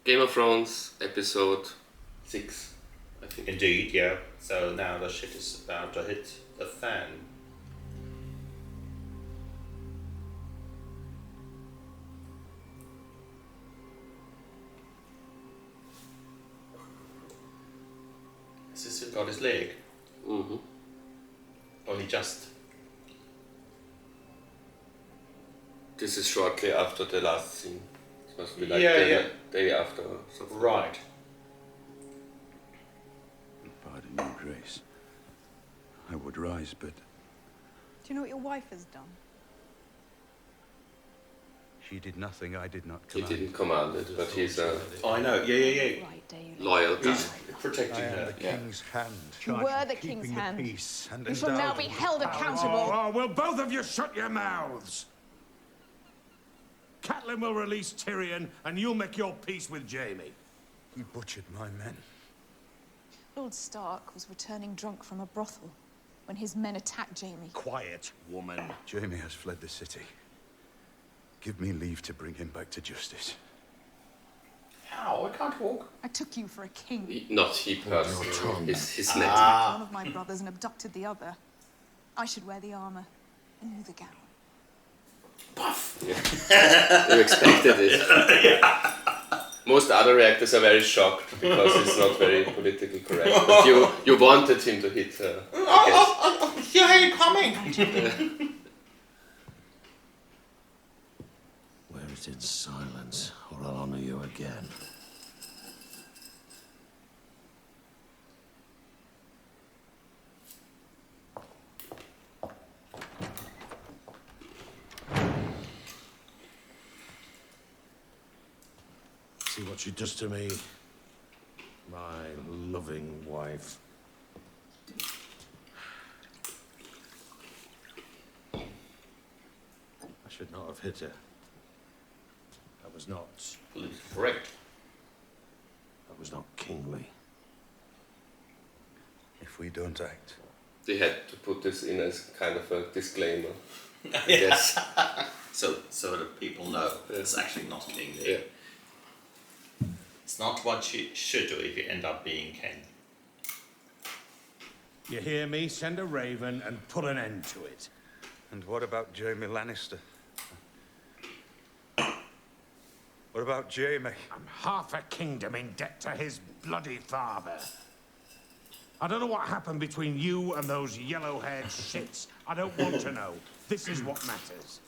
Game of Thrones episode 6, I think. Indeed, yeah. So now the shit is about to hit the fan. Has he still got his leg? Mm-hmm. Or he just... This is shortly after the last scene. It must be like Yeah, the yeah. day after or something. Right. Pardon your grace. I would rise, but Do you know what your wife has done? she did nothing I did not He command. didn't command it, but he's a Oh, I know. Yeah. Right, there you loyal guy. He's protecting I am her. the Yeah. king's hand. You charged were with the keeping king's the hand. peace and You shall now be endowed- held accountable. Oh, will both of you shut your mouths? Catelyn will release Tyrion, and you'll make your peace with Jaime. He butchered my men. Lord Stark was returning drunk from a brothel when his men attacked Jaime. Quiet, woman. Jaime has fled the city. Give me leave to bring him back to justice. How? I can't walk. I took you for a king. Not he personally, his nephew. One of my brothers and abducted the other. I should wear the armor and you the gown. You expected it. Most other reactors are very shocked because it's not very politically correct. But you wanted him to hit her. I guess. Yeah, you're coming. Wear it in silence, or I'll honor you again. See what she does to me, my loving wife. I should not have hit her. I was not. Politically correct. I was not kingly. If we don't act, They had to put this in as kind of a disclaimer. I guess. So that people know it's actually not kingly. Yeah. It's not what you should do if you end up being king. You hear me? Send a raven and put an end to it. and what about Jaime Lannister? What about Jaime? I'm half a kingdom in debt to his bloody father. I don't know what happened between you and those yellow-haired shits. I don't want to know. This is what matters.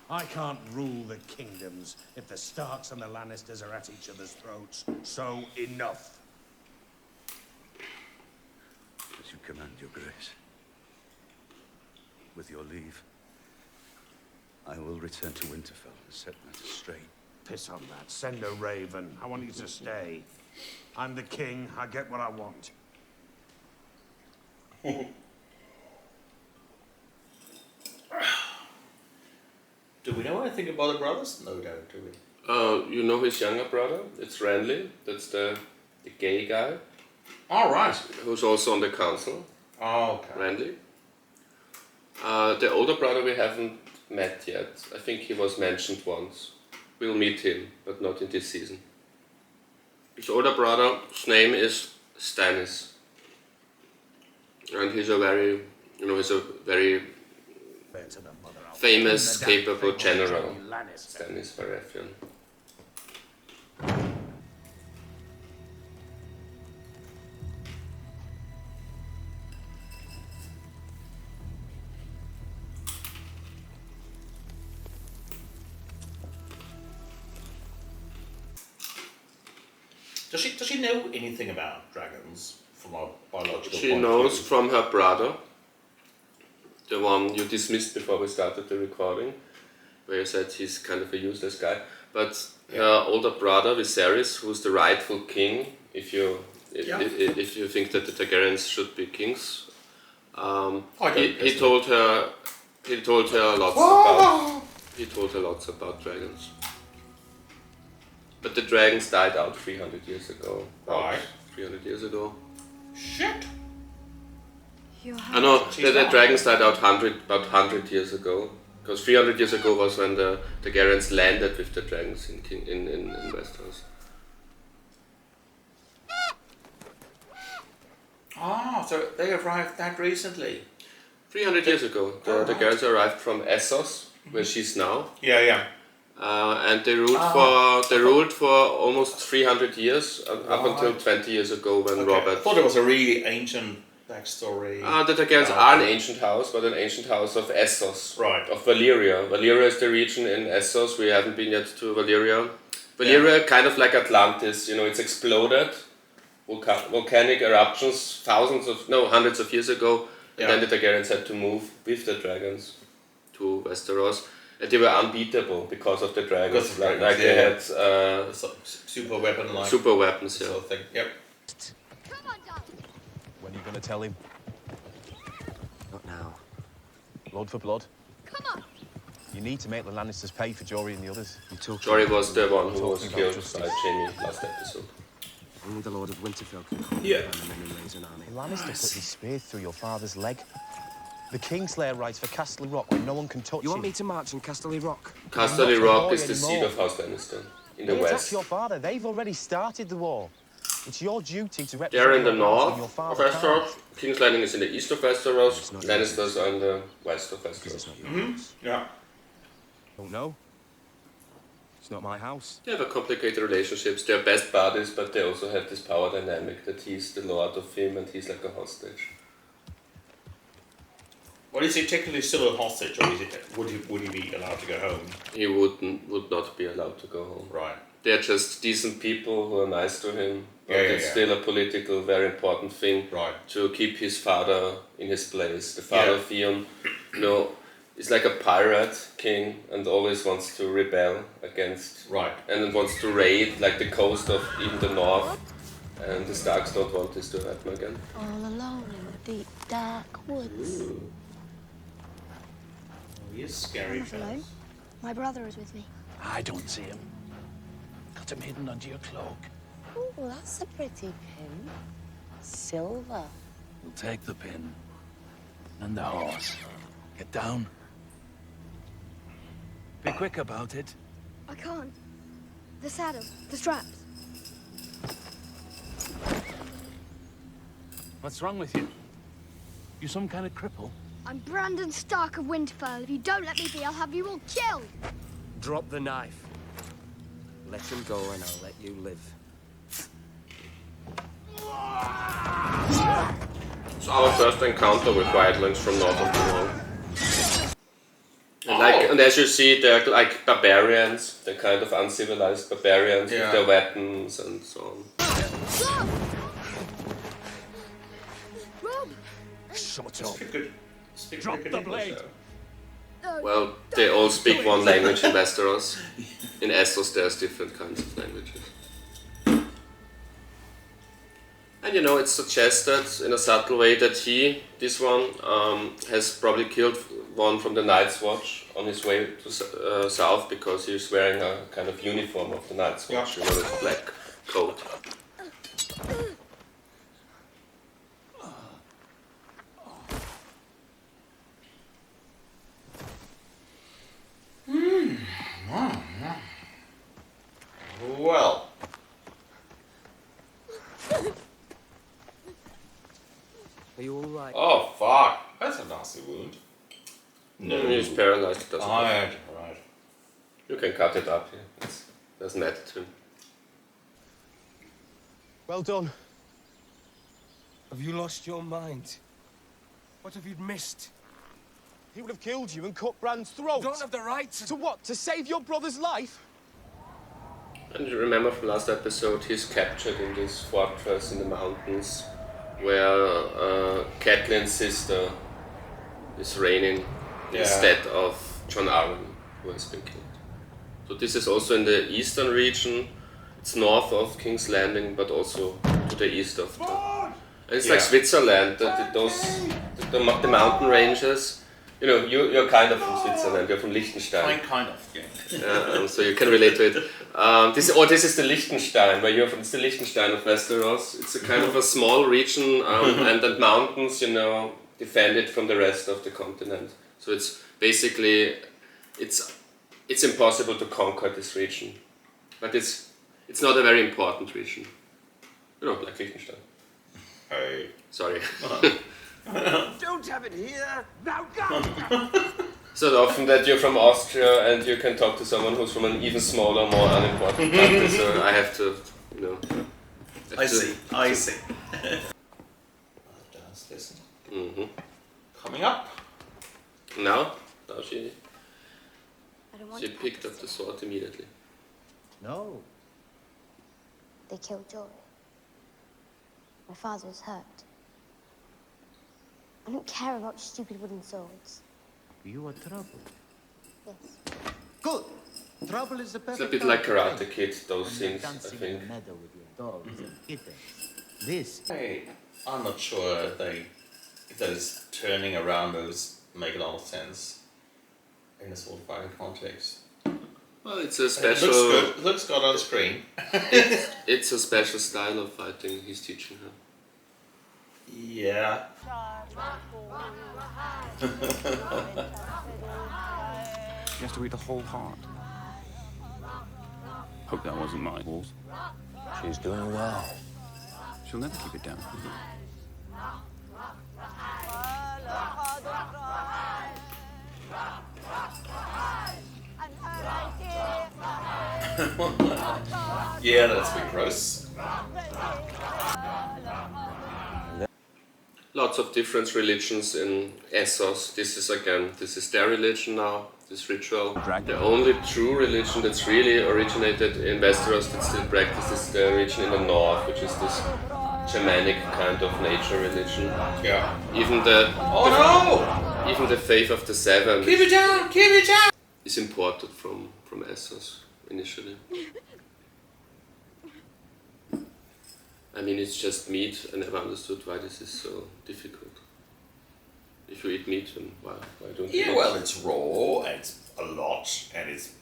I can't rule the kingdoms if the Starks and the Lannisters are at each other's throats. So enough. As you command, your grace. With your leave, I will return to Winterfell and set matters straight. Piss on that. Send a raven. I want you to stay. I'm the king. I get what I want. Do we know anything about the brothers? No, we don't, do we? You know his younger brother? It's Renly. That's the gay guy All right. who's also on the council. Oh, okay. Renly. The older brother we haven't met yet. I think he was mentioned once. We'll meet him, but not in this season. His older brother's name is Stannis. And he's a very famous, capable general. Stannis Baratheon. Does she know anything about dragons from a biological She point knows of view? from her brother, the one you dismissed before we started the recording, where you said he's kind of a useless guy. But her older brother Viserys, who's the rightful king, if you think that the Targaryens should be kings, he told her lots about dragons. But the dragons died out 300 years ago. Right. 300 years ago. Shit! I know the dragons died out about 100 years ago. Because 300 years ago was when the Targaryens landed with the dragons in Westeros. Ah, so they arrived that recently. 300 years ago, the girls arrived from Essos, where she's now, Yeah, yeah. and they ruled for almost 300 years up until 20 years ago when I Robert. thought it was a really ancient backstory. The Targaryens are an ancient house, but an ancient house of Essos, Right. of Valyria. Valyria is the region in Essos. We haven't been yet to Valyria. Valyria, kind of like Atlantis, it's exploded, volcanic eruptions, hundreds of years ago, and then the Targaryens had to move with the dragons to Westeros, and they were unbeatable because of the dragons. They had super weapon like super weapons. Yeah. sort of thing. Yep. When are you going to tell him? Not now. Blood for blood? Come on! You need to make the Lannisters pay for Jory and the others. You talking? Jory was the one who was Talking about killed by justice. Jaime last episode. Only the Lord of Winterfell can call Yeah. and men and raise an army. The Lannister put his spear through your father's leg. The Kingslayer rides for Castle Rock where no one can touch You want him. me to march on Casterly Rock? Casterly I'm not Rock a is boy the seat anymore. of House Lannister in the They attacked west. your father. They've already started the war. It's your duty to represent They're in the your house north and your of father Westeros. can't. King's Landing is in the east of Westeros. It's not Lannisters are in the west of Because it's Westeros. not your house. Yeah. Don't know. It's not my house. They have a complicated relationships. They're best buddies, but they also have this power dynamic that he's the lord of him and he's like a hostage. Well, is he technically still a hostage, or would he be allowed to go home? He would not be allowed to go home. Right. They're just decent people who are nice to him, but Yeah, it's still a political, very important thing Right. to keep his father in his place. The father Yeah. of Theon, is like a pirate king and always wants to rebel against, Right. and wants to raid like the coast of even the north. And the Starks don't want this to happen again. All alone in the deep, dark woods. He is scary. I'm not alone. My brother is with me. I don't see him. Got him hidden under your cloak. Oh, that's a pretty pin. Silver. We'll take the pin. And the horse. Get down. Be quick about it. I can't. The saddle, the straps. What's wrong with you? You some kind of cripple? I'm Brandon Stark of Winterfell. If you don't let me be, I'll have you all killed. Drop the knife. Let him go and I'll let you live. It's our first encounter with wildlings from north of the wall. And as you see, they're like barbarians. They're kind of uncivilized barbarians with their weapons and so on. Rob! Shut up. Drop the blade. Well, they all speak one language in Westeros. In Essos, there's different kinds of languages. And it's suggested in a subtle way that this one, has probably killed one from the Night's Watch on his way to south because he's wearing a kind of uniform of the Night's Watch, this black coat. Well. Are you all right? Oh fuck! That's a nasty wound. He's paralyzed. It doesn't matter. Right. You can cut it up. Yeah. Doesn't matter to him. Well done. Have you lost your mind? What have you missed? He would have killed you and cut Bran's throat. You don't have the right to... To what? To save your brother's life? And you remember from last episode, he's captured in this fortress in the mountains where Catelyn's sister is reigning instead of Jon Arryn, who has been killed. So this is also in the eastern region. It's north of King's Landing, but also to the east of the... And it's like Switzerland, the mountain ranges. You're kind of from Switzerland, you're from Liechtenstein. Kind of, Yeah, so you can relate to it. This is the Liechtenstein, where you're from. It's the Liechtenstein of Westeros. It's a kind of a small region, and the mountains, defend it from the rest of the continent. So it's basically, it's impossible to conquer this region, but it's not a very important region. Like Liechtenstein. Hey. Sorry. Don't have it here! Now go! So often that you're from Austria and you can talk to someone who's from an even smaller, more unimportant country, so I have to, you know... I see. Dance lesson. Coming up. Now she I don't want she to picked up practice the sword immediately. No. They killed Jory. My father was hurt. I don't care about stupid wooden swords. You are trouble. Yes. Good. Trouble is the It's perfect. a bit like Karate Kid, those scenes, I Dancing think. in the meadow with your dogs and kittens. This. I'm not sure if those turning around moves make a lot of sense in a sword fighting context. Well, it's a It special... looks good. It looks good on screen. It's a special style of fighting he's teaching her. Yeah. She has to eat a whole heart. Hope that wasn't my horse. She's doing well. She'll never keep it down. Yeah, that's a bit gross. Lots of different religions in Essos. This is their religion now, this ritual. The only true religion that's really originated in Westeros that still practices the religion in the north, which is this Germanic kind of nature religion. Yeah. Even the faith of the Seven Keep it down! Keep it down! is imported from Essos initially. I mean, it's just meat. I never understood why this is so difficult. If you eat meat, then why don't you eat? Yeah, well, it's raw, and it's a lot, and it's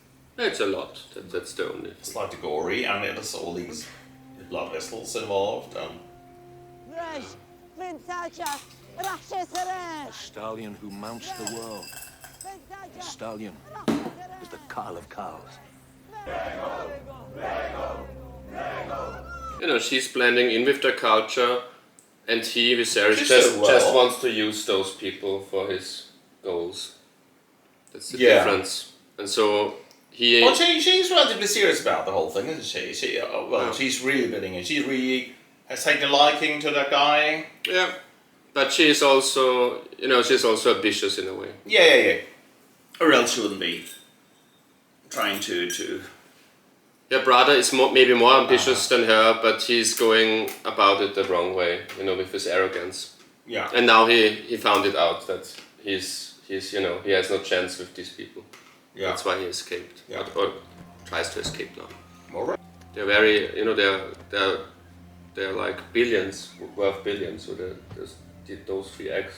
a lot. That's the only thing. slightly gory, and there's all these blood vessels involved. Stallion who mounts the world. The stallion is the Carl of cows. You know, she's blending in with their culture, and he, Viserys, Just just so well. wants to use those people for his goals. That's the difference. And so he... Well, she's relatively serious about the whole thing, isn't she? She's really bidding it. She really has taken a liking to that guy. Yeah, but she's also, you know, she's also ambitious in a way. Yeah. Or else she wouldn't be trying to... Her brother is maybe more ambitious than her, but he's going about it the wrong way, you know, with his arrogance. Yeah. And now he found it out that he's you know, he has no chance with these people. Yeah. That's why he escaped. Yeah. Or tries to escape now. All right. They're very, you know, they're like billions, worth billions, so they did those 3 eggs.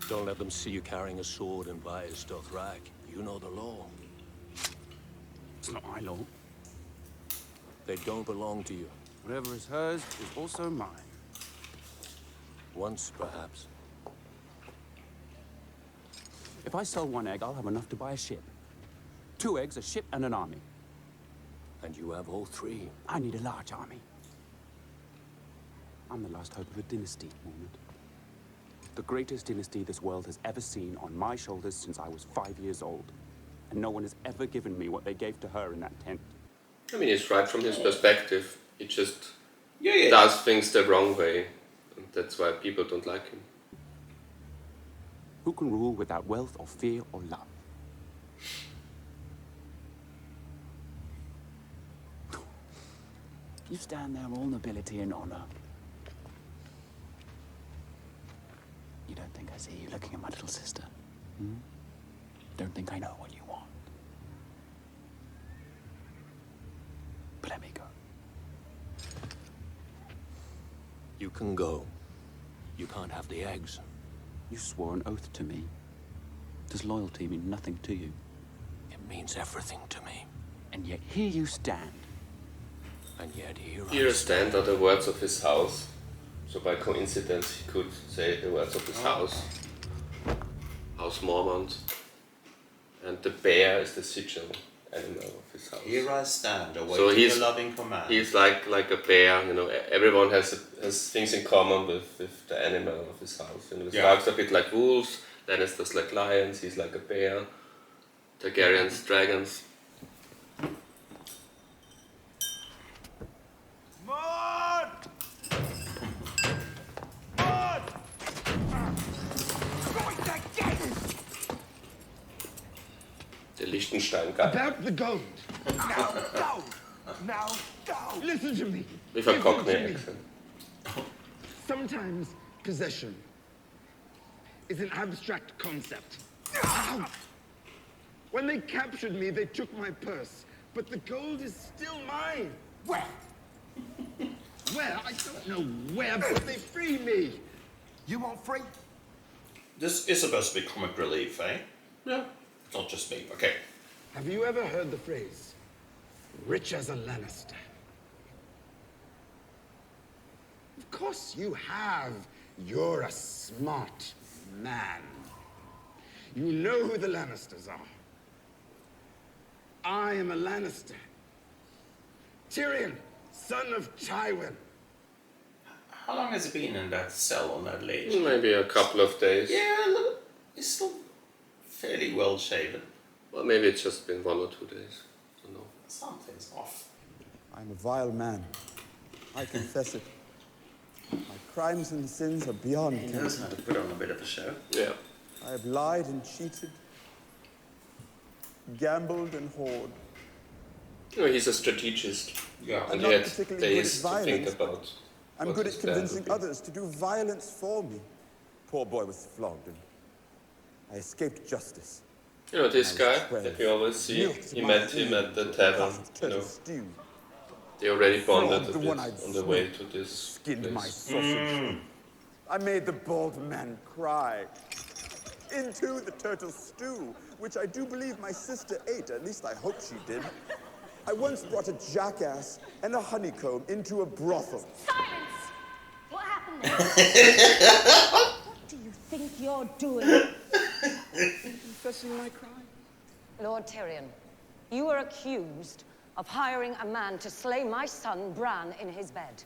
Don't let them see you carrying a sword and Vyas doth rag. You know the law. It's not my law. They don't belong to you. Whatever is hers is also mine. Once, perhaps. If I sell 1 egg, I'll have enough to buy a ship. 2 eggs, a ship, and an army. And you have all 3. I need a large army. I'm the last hope of a dynasty, Mormont. The greatest dynasty this world has ever seen on my shoulders since I was 5 years old. And no one has ever given me what they gave to her in that tent. I mean, it's right from his perspective. He just Yeah. does things the wrong way. And that's why people don't like him. Who can rule without wealth or fear or love? You stand there all nobility and honor. You don't think I see you looking at my little sister? Hmm? Don't think I know what you want. But let me go. You can go. You can't have the eggs. You swore an oath to me. Does loyalty mean nothing to you? It means everything to me. And yet here you stand. And yet here Here stand are the words of his house. So by coincidence he could say the words of his house. House Mormont. And the bear is the sigil animal of his house. Here I stand, awaiting So your loving command. he's like a bear, you know. Everyone has things in common with the animal of his house. You know, the Starks are a bit like wolves, Lannisters like lions. He's like a bear. Targaryens, dragons. Maud! Maud! Right again! The Liechtenstein guy. About the gold. Now go! Now go! Listen to me. With a Listen Cockney to me. accent. Sometimes possession is an abstract concept. When they captured me, they took my purse, but the gold is still mine. Where? Where? I don't know where, but they free me. You want free? This is supposed to be comic relief, eh? Yeah. It's not just me. Okay. Have you ever heard the phrase, rich as a Lannister? Of course you have. You're a smart man. You know who the Lannisters are. I am a Lannister. Tyrion, son of Tywin. How long has he been in that cell on that ledge? Maybe a couple of days. Yeah, he's still fairly well shaven. Well, maybe it's just been 1 or 2 days. I don't know. Something's off. I'm a vile man. I confess it. My crimes and sins are beyond He knows how to put on a bit of a show. Yeah. I have lied and cheated, gambled and whored. You know, he's a strategist. Yeah. I'm And not he had particularly good at days to think violence. about. I'm what good his at plan would convincing be. others to do violence for me. Poor boy was flogged and I escaped justice. You know, this I was guy 12. that we always see, Milked he my met him ear at the to a tavern. puffed You turtle know, stew. they already bonded Flogged a the bit one I'd on the way smoked. to this Skinned my place. sausage. I made the bald man cry. Into the turtle stew, which I do believe my sister ate. At least I hope she did. I once brought a jackass and a honeycomb into a brothel. Silence! What happened there? What do you think you're doing? Confessing my crime. Lord Tyrion, you are accused of hiring a man to slay my son Bran in his bed,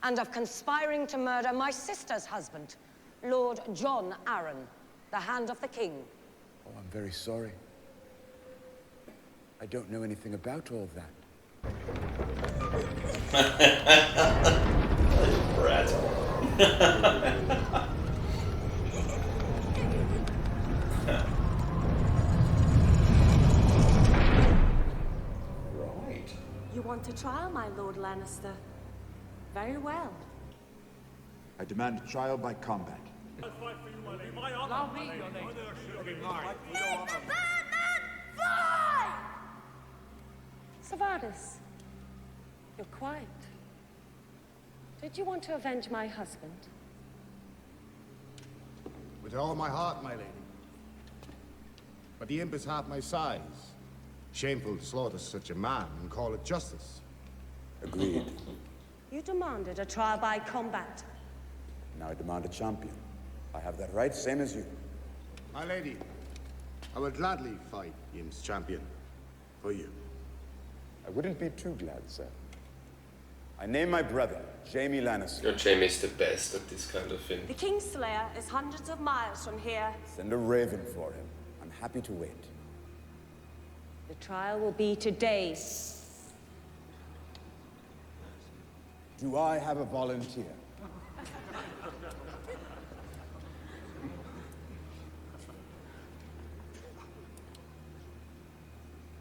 and of conspiring to murder my sister's husband, Lord John Arryn, the Hand of the King. Oh, I'm very sorry. I don't know anything about all of that. Brat. Right. You want a trial, my Lord Lannister? Very well. I demand a trial by combat. Savardis, you're quiet. Did you want to avenge my husband? With all my heart, my lady. But the imp is half my size. Shameful to slaughter such a man and call it justice. Agreed. You demanded a trial by combat. Now I demand a champion. I have that right, same as you. My lady, I will gladly fight the imp's champion for you. I wouldn't be too glad, sir. I name my brother, Jaime Lannister. Your Jaime's the best at this kind of thing. The Kingslayer is hundreds of miles from here. Send a raven for him. I'm happy to wait. The trial will be today. Do I have a volunteer?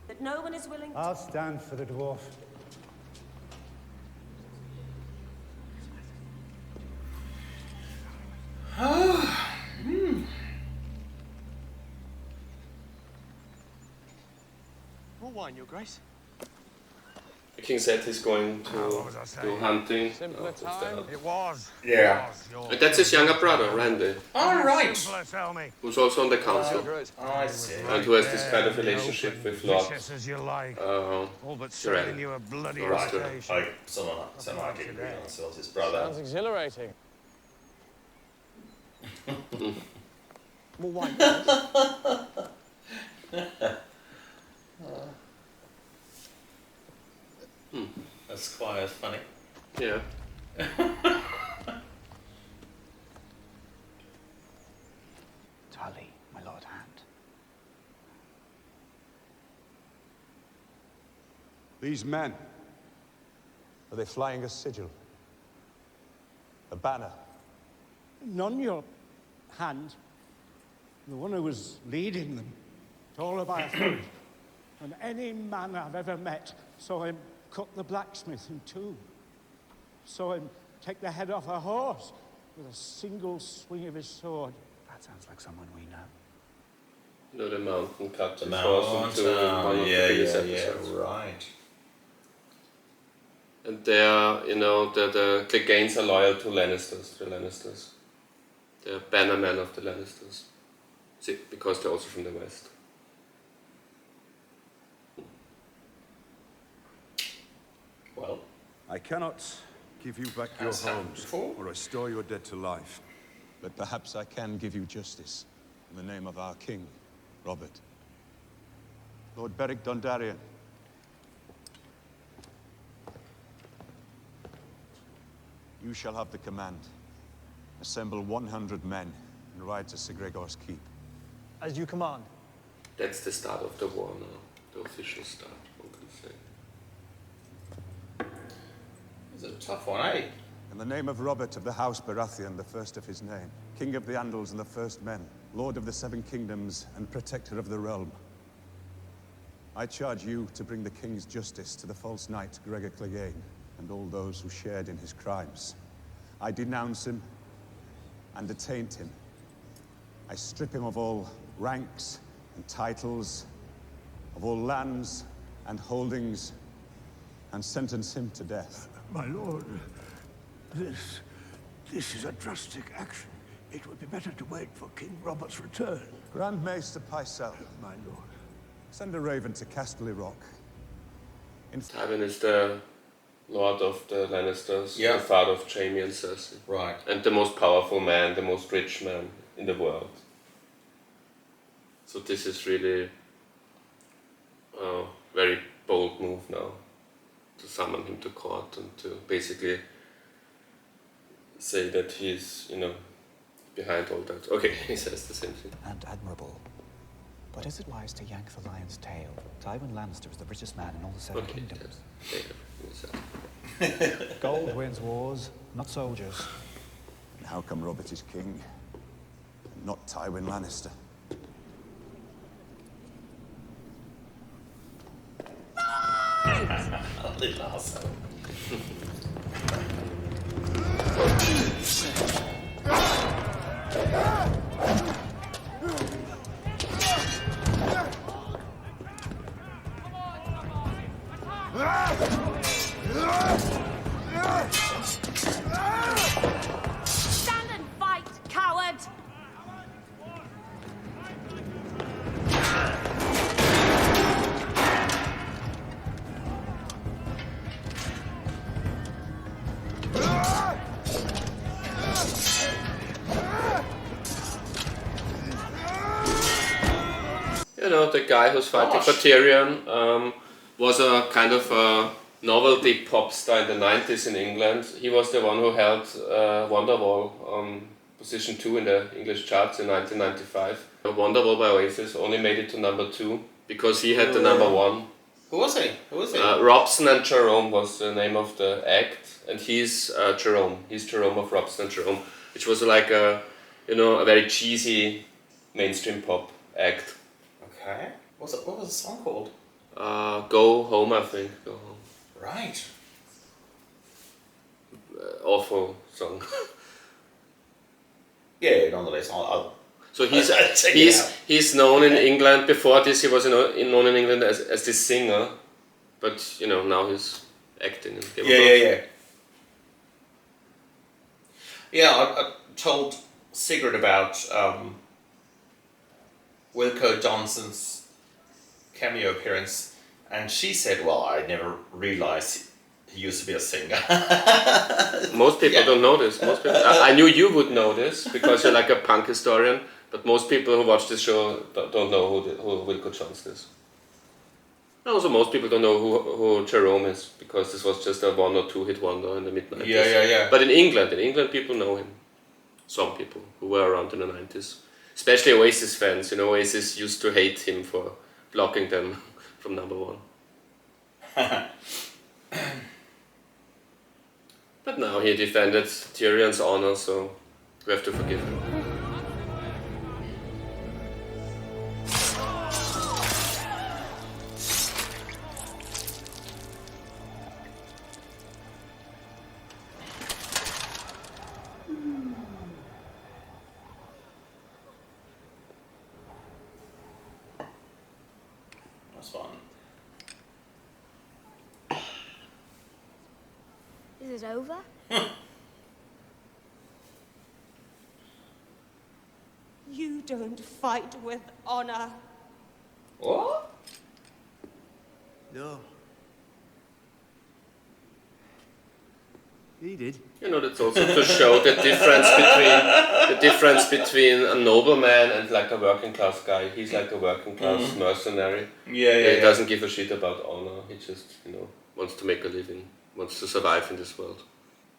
That no one is willing to... I'll stand for the dwarf. More wine, Your Grace. The king said he's going to do hunting. Simpler after time. that. It was. Yeah. And that's his younger brother, Randy, All right. Simpler, tell me. who's also on the council. I see. And who has this kind of relationship with Lord Vicious as you like. uh, All but Tyrell. serving you a bloody Right. reputation. Like someone I can read on sells his brother. Sounds exhilarating. More wine, please. That's quite funny. Yeah. Tully, my Lord Hand. These men, are they flying a sigil? A banner? None, your hand. The one who was leading them, taller by a foot. And any man I've ever met saw him cut the blacksmith in two. Saw him take the head off a horse with a single swing of his sword. That sounds like someone we know. You know, the mountain cut The his horse into one of the biggest episodes. right. And they are, you know, the Cleganes are loyal to Lannisters, the Lannisters. They're bannermen of the Lannisters. See, because they're also from the west. Well, I cannot give you back your Has happened homes before. or restore your dead to life. But perhaps I can give you justice in the name of our king, Robert. Lord Beric Dondarrion. You shall have the command. Assemble 100 men and ride to Sir Gregor's keep. As you command. That's the start of the war now, the official start, one can say. It's a tough one, eh? In the name of Robert of the House Baratheon, the first of his name, King of the Andals and the First Men, Lord of the Seven Kingdoms and Protector of the Realm, I charge you to bring the King's justice to the false knight Gregor Clegane and all those who shared in his crimes. I denounce him and attaint him. I strip him of all ranks and titles, of all lands and holdings, and sentence him to death. My lord, this is a drastic action. It would be better to wait for King Robert's return. Grand Maester Pycelle, My lord. send a raven to Casterly Rock. Tywin is the lord of the Lannisters, Yeah. the father of Jaime and Cersei. Right. And the most powerful man, the most rich man in the world. So this is really a very bold move now, to summon him to court and to basically say that he's, you know, behind all that. Okay, he says the same thing. And admirable. But is it wise to yank the lion's tail? Tywin Lannister is the richest man in all the Seven Kingdoms. Gold wins wars, not soldiers. And how come Robert is king, and not Tywin Lannister? Little arsehole. Stand and fight, coward! You know, the guy who's fighting for Tyrion was a kind of a novelty pop star in the 90s in England. He was the one who held Wonderwall on position 2 in the English charts in 1995. Wonderwall by Oasis only made it to number 2 because he had the number 1. Who was he? Who was he? Robson and Jerome was the name of the act, and he's Jerome. He's Jerome of Robson and Jerome, which was like a, you know, a very cheesy mainstream pop act. Okay. What was the song called? Go Home, I think. Go Home. Right. Awful song. Yeah, nonetheless, I'll So he's check it out. he's known in England. Before this, he was known in England as this singer, but you know, now he's acting in Game of Thrones. Yeah, I told Sigrid about Wilco Johnson's cameo appearance, and she said, "Well, I never realized he used to be a singer." Most people don't know this. Most people, I knew you would know this because you're like a punk historian, but most people who watch this show don't know who Wilco Johnson is. Also, most people don't know who Jerome is, because this was just a 1 or 2 hit wonder in the mid-90s. Yeah. But in England people know him. Some people who were around in the 90s. Especially Oasis fans. You know, Oasis used to hate him for blocking them from number 1. But now he defended Tyrion's honor, so we have to forgive him. That's fun. Is it over? You don't fight with honor. What? No. He did. You know, that's also to show the difference between a nobleman and like a working class guy. He's like a working class mercenary. He doesn't give a shit about honor. He just, you know, wants to make a living, wants to survive in this world.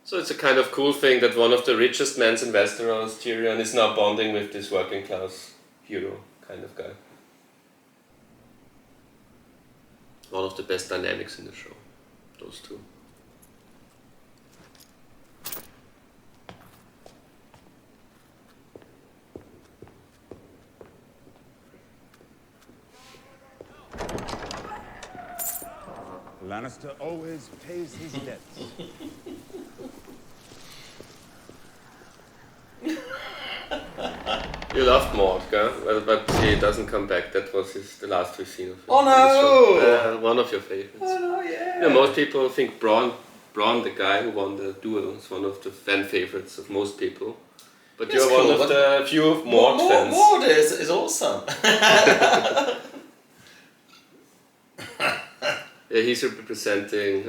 So it's a kind of cool thing that one of the richest men in Westeros, Tyrion, is now bonding with this working class hero kind of guy. One of the best dynamics in the show, those two. Lannister always pays his debts. You loved Mord, but he doesn't come back. That was the last we've seen of him. Oh no! One of your favorites. Oh no, yeah. You know, most people think Bronn, the guy who won the duel, is one of the fan favorites of most people. But That's you're cool, one of the few Mord fans. Mord is awesome. Yeah, he's representing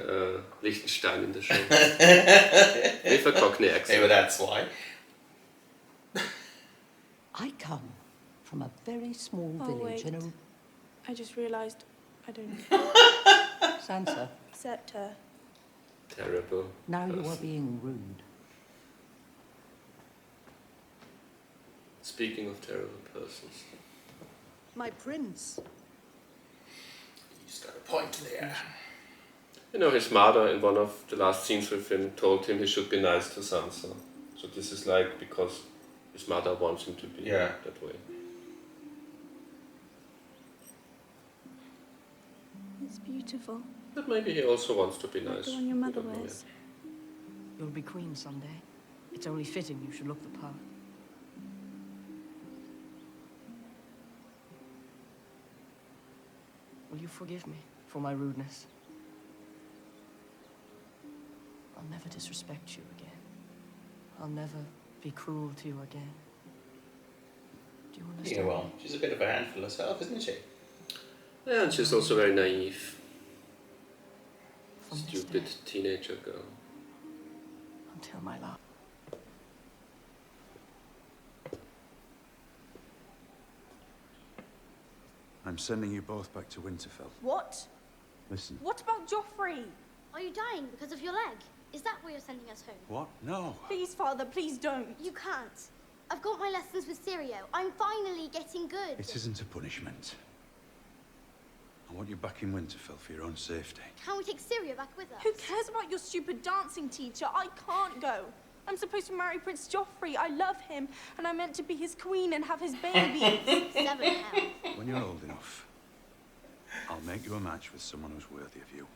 Liechtenstein in the show. With a Cockney accent. Maybe that's why. I come from a very small village in a... I just realised I don't Sansa, accept her. Terrible. now you are being rude. Speaking of terrible persons. My prince. He's got a point there. You know, his mother in one of the last scenes with him told him he should be nice to Sansa. So this is like because his mother wants him to be that way. It's beautiful. But maybe he also wants to be Like nice. the one your mother We don't know wears. You'll be queen someday. It's only fitting you should look the part. Will you forgive me for my rudeness? I'll never disrespect you again. I'll never be cruel to you again. Do you understand? Yeah, well, she's a bit of a handful herself, isn't she? Yeah, and she's also very naive. Stupid teenager girl. Until my last. I'm sending you both back to Winterfell. What? Listen. What about Joffrey? Are you dying because of your leg? Is that why you're sending us home? What? No. Please, Father, please don't. You can't. I've got my lessons with Syrio. I'm finally getting good. It isn't a punishment. I want you back in Winterfell for your own safety. Can we take Syrio back with us? Who cares about your stupid dancing teacher? I can't go. I'm supposed to marry Prince Joffrey. I love him, and I'm meant to be his queen and have his baby. 7 hell. When you're old enough, I'll make you a match with someone who's worthy of you.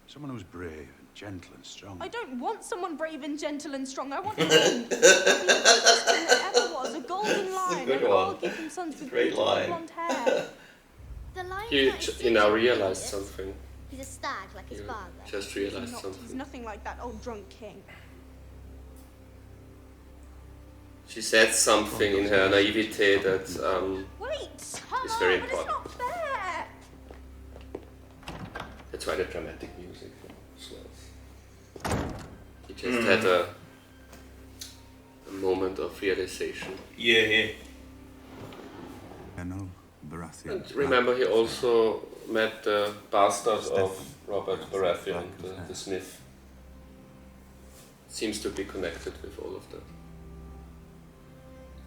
Someone who's brave and gentle and strong. I don't want someone brave and gentle and strong. I want a king. The best king that ever was, a golden lion, good and I'll one. give him sons with Great beautiful line. blonde hair. The lion's He, not he now Syrio, realized idiot. something. He's a stag like his father. Just He's realized not. something. He's nothing like that old drunk king. She said something in her naivete that Wait! is very But it's important. not fair! That's why the dramatic music swells. He just had a moment of realization. Yeah. Arno, Baratheon. And remember, he also met the bastard of Robert Baratheon, the smith. Seems to be connected with all of that.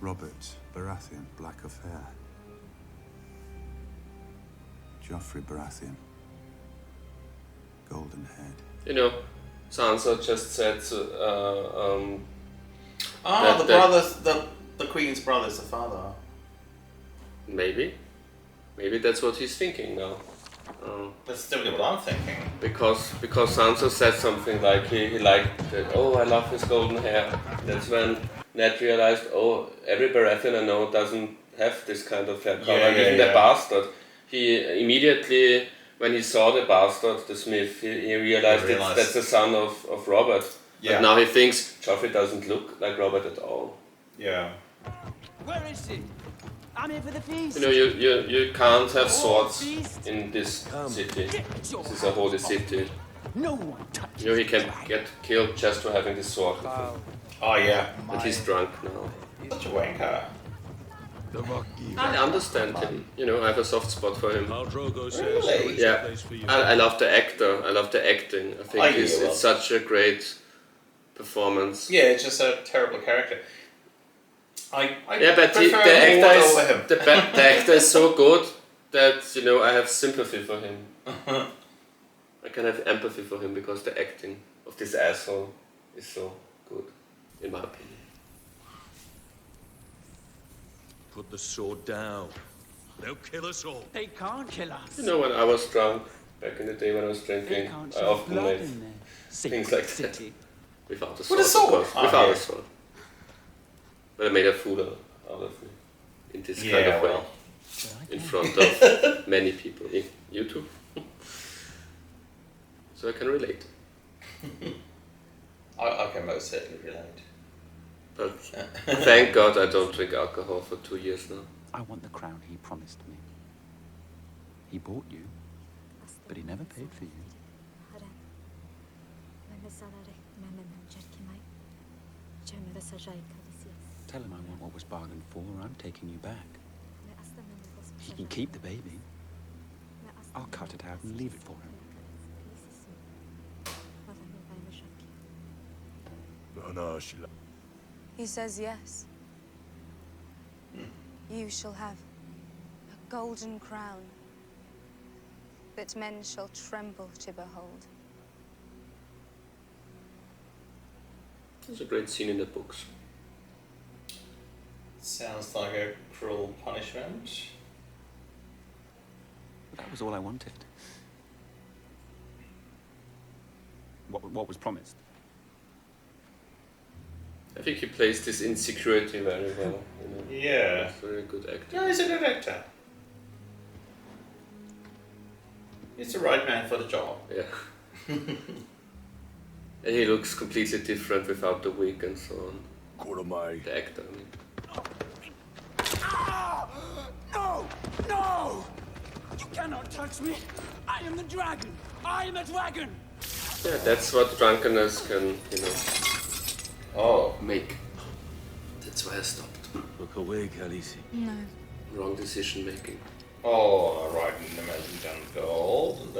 Robert Baratheon, black of hair. Joffrey Baratheon, golden head. You know, Sansa just said the Queen's brother's the father. Maybe that's what he's thinking now. That's still what I'm thinking. Because Sansa said something like he liked it. Oh, I love his golden hair. That's when Ned realized, oh, every Baratheon I know doesn't have this kind of hair color. Even the bastard. He immediately, when he saw the bastard, the smith, he realized that's the son of Robert. Yeah. But now he thinks Joffrey doesn't look like Robert at all. Yeah. Where is he? I'm here for the feast. You know, you can't have swords in this city. This is a holy city. No one touches. You know, he can get killed just for having this sword with him. Oh yeah. And he's drunk now. Such a wanker. I understand him. You know, I have a soft spot for him. Really? Yeah. I love the actor. I love the acting. I think it's such a great performance. Yeah, it's just a terrible character. I but the actor is so good that, you know, I have sympathy for him. I can have empathy for him because the acting of this asshole is so good, in my opinion. Put the sword down. They'll kill us all. They can't kill us. You know, when I was drunk, back in the day when I was drinking, I often made things like that. Without a sword. With a sword? Without a sword. But I made a fool out of me. In this kind of way. In front of many people. You too. So I can relate. I can most certainly relate. But thank God I don't drink alcohol for 2 years now. I want the crown he promised me. He bought you, but he never paid for you. Tell him I want what was bargained for, or I'm taking you back. He can keep the baby. I'll cut it out and leave it for him. He says yes. You shall have a golden crown that men shall tremble to behold. It's a great scene in the books. Sounds like a cruel punishment. That was all I wanted. What was promised? I think he plays this insecurity very well. You know? Yeah. He's a very good actor. Yeah, he's a good actor. He's the right man for the job. Yeah. And he looks completely different without the wig and so on. The actor, I mean. No! No! You cannot touch me! I am the dragon! I am the dragon! Yeah, that's what drunkenness can, you know, make. That's why I stopped. Look away, Khaleesi. No. Wrong decision making. Oh, right, in the melting gold.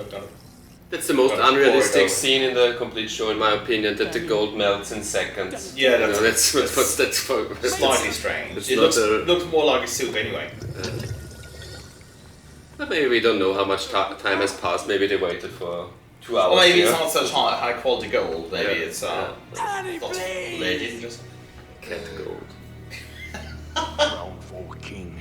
That's the most unrealistic scene in the complete show, in my opinion, that the gold melts in seconds. Yeah, that's slightly strange. It's It looks more like a soup anyway. But maybe we don't know how much time has passed. Maybe they waited for 2 hours. Or maybe here. it's not such high quality gold. Maybe it's Daddy, not please! maybe just cat gold. Crown for king.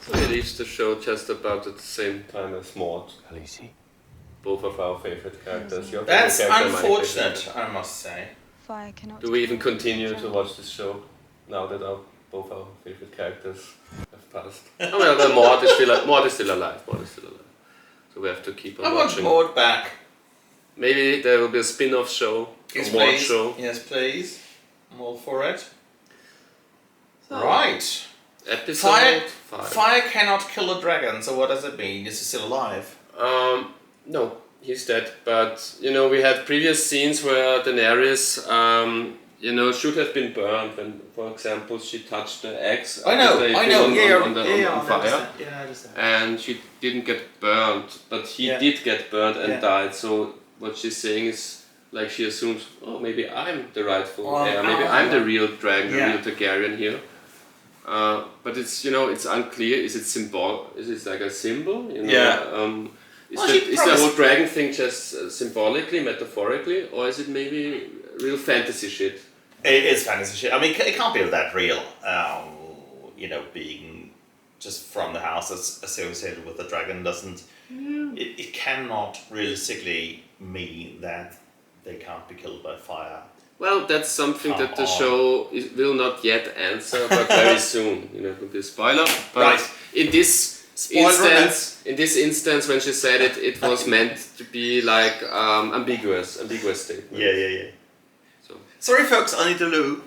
So he leaves the show just about at the same time as Maud. Khaleesi. Both of our favorite characters. Your That's favorite character, my favorite unfortunate, character. I must say. Fire cannot. Do we even continue to watch this show now that both our favorite characters have passed? Oh well, Maud is still alive. Maud is still alive. So we have to keep on I want watching. Maud back. Maybe there will be a spin-off show, Yes, a Maud please. show. Yes, please. I'm all for it. So, Right. Episode 5. Fire cannot kill a dragon, so what does it mean? Is it still alive? No. he's dead. But you know, we had previous scenes where Daenerys, you know, should have been burned. When, for example, she touched the axe. I know. On fire. Yeah, I understand. And she didn't get burnt, but he did get burnt and died. So what she's saying is, like, she assumes, oh, maybe I'm the rightful heir. Maybe I'm the real dragon, the real Targaryen here. But it's, you know, it's unclear. Is it symbol? Is it like a symbol? You know? Is the whole dragon thing just symbolically, metaphorically, or is it maybe real fantasy shit? It is fantasy shit. I mean, it can't be that real. You know, being just from the house that's associated with the dragon doesn't. It cannot realistically mean that they can't be killed by fire. Well, that's something that the show will not yet answer, but very soon. You know, it will be a spoiler. But in this instance, when she said it, it was meant to be like ambiguous statement. Yeah. So. Sorry, folks, I need to loo.